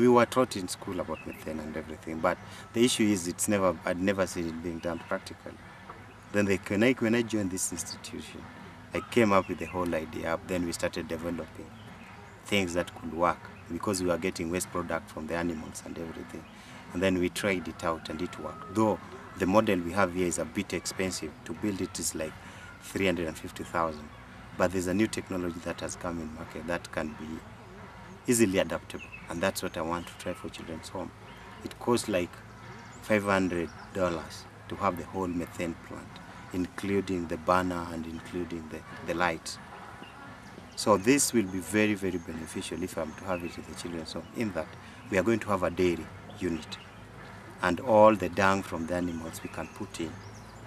we were taught in school about methane and everything, but the issue is I'd never seen it being done practically. Then when I joined this institution, I came up with the whole idea. Then we started developing things that could work because we were getting waste product from the animals and everything. And then we tried it out and it worked. Though the model we have here is a bit expensive. To build it is like 350,000. But there's a new technology that has come in market that can be easily adaptable. And that's what I want to try for children's home. It costs like $500 to have the whole methane plant, including the burner and including the lights. So this will be very, very beneficial if I'm to have it in the children's home, in that we are going to have a dairy unit. And all the dung from the animals we can put in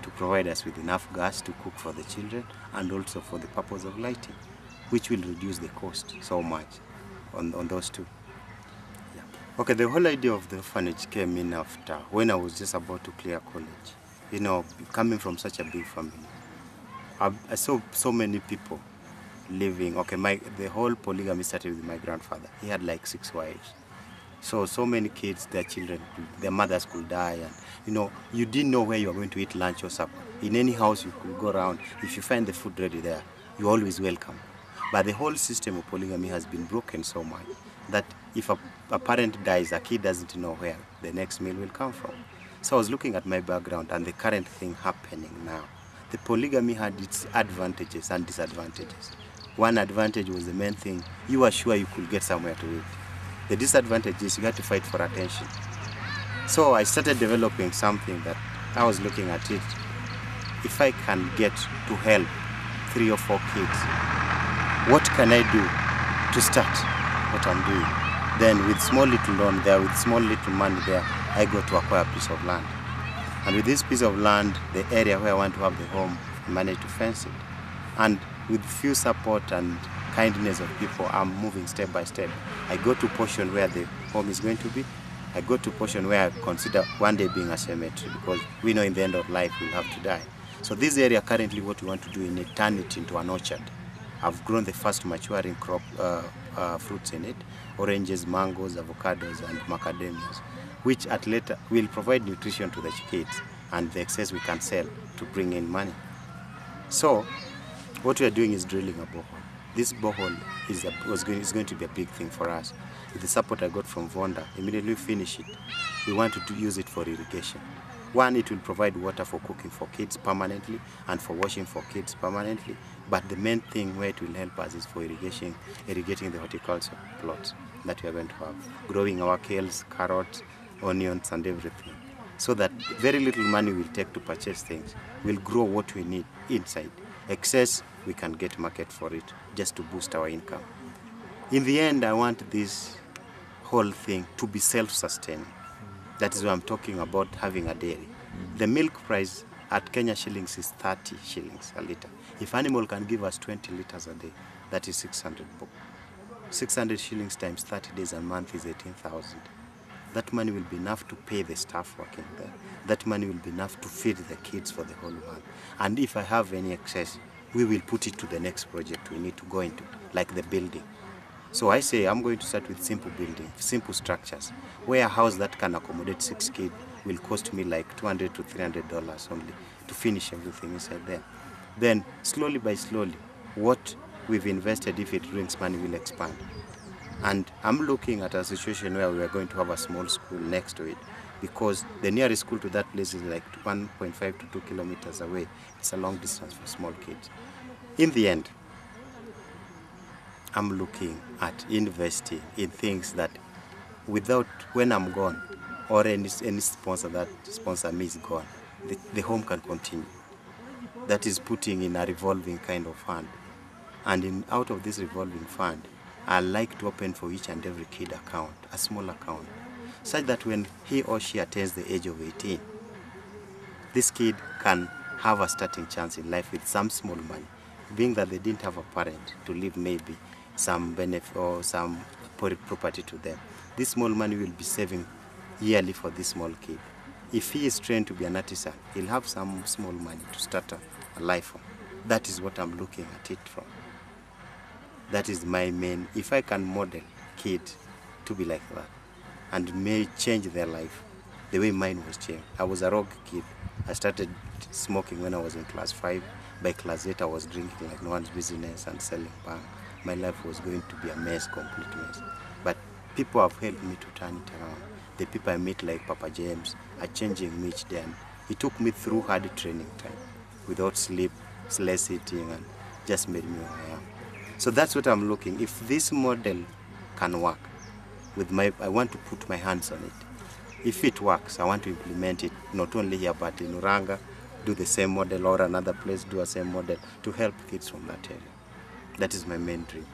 to provide us with enough gas to cook for the children and also for the purpose of lighting, which will reduce the cost so much on those two. Yeah. Okay, the whole idea of the orphanage came in after when I was just about to clear college. You know, coming from such a big family, I saw so many people living. Okay, the whole polygamy started with my grandfather. He had like 6 wives. So many kids, their mothers could die, and you know, you didn't know where you were going to eat lunch or supper. In any house you could go around, if you find the food ready there, you're always welcome. But the whole system of polygamy has been broken so much that if a parent dies, a kid doesn't know where the next meal will come from. So I was looking at my background and the current thing happening now. The polygamy had its advantages and disadvantages. One advantage was the main thing, you were sure you could get somewhere to eat. The disadvantage is you had to fight for attention. So I started developing something that I was looking at it. If I can get to help 3 or 4 kids, what can I do to start what I'm doing? Then with small little loan there, with small little money there, I go to acquire a piece of land. And with this piece of land, the area where I want to have the home, I managed to fence it. And with few support and kindness of people, I'm moving step by step. I go to portion where the home is going to be. I go to portion where I consider one day being a cemetery, because we know in the end of life we'll have to die. So this area currently what we want to do is turn it into an orchard. I've grown the first maturing crop fruits in it, oranges, mangoes, avocados and macadamias, which at later will provide nutrition to the kids, and the excess we can sell to bring in money. So what we are doing is drilling a borehole. This borehole is going to be a big thing for us. With the support I got from Vonda, immediately finish it, we want to use it for irrigation. One, it will provide water for cooking for kids permanently and for washing for kids permanently. But the main thing where it will help us is for irrigating the horticulture plots that we are going to have. Growing our kales, carrots, onions and everything. So that very little money we'll take to purchase things will grow what we need inside. Excess, we can get market for it just to boost our income. In the end, I want this whole thing to be self-sustaining. That is why I'm talking about having a dairy. The milk price at Kenya shillings is 30 shillings a liter. If animal can give us 20 liters a day, that is 600 bob. 600 shillings times 30 days a month is 18,000. That money will be enough to pay the staff working there. That money will be enough to feed the kids for the whole month. And if I have any excess, we will put it to the next project we need to go into, like the building. So I say I'm going to start with simple building, simple structures, where a house that can accommodate 6 kids will cost me like $200 to $300 only to finish everything inside there. Then slowly by slowly, what we've invested, if it brings money, will expand. And I'm looking at a situation where we are going to have a small school next to it, because the nearest school to that place is like 1.5 to 2 kilometers away. It's a long distance for small kids. In the end, I'm looking at investing in things that when I'm gone, or any sponsor that sponsor me is gone, the home can continue. That is putting in a revolving kind of fund. And out of this revolving fund, I like to open for each and every kid account, a small account, such that when he or she attains the age of 18, this kid can have a starting chance in life with some small money, being that they didn't have a parent to leave maybe some benefit or some property to them. This small money will be saving yearly for this small kid. If he is trained to be an artisan, he'll have some small money to start a life on. That is what I'm looking at it from. That is my main, if I can model kid to be like that, and may change their life the way mine was changed. I was a rogue kid. I started smoking when I was in class 5. By class 8, I was drinking like no one's business and selling bang. My life was going to be a mess, complete mess. But people have helped me to turn it around. The people I meet like Papa James are changing me each day. And he took me through hard training time, without sleep, less eating, and just made me who I am. So that's what I'm looking. If this model can work, I want to put my hands on it. If it works, I want to implement it, not only here, but in Uranga, do the same model, or another place do the same model to help kids from that area. That is my main dream.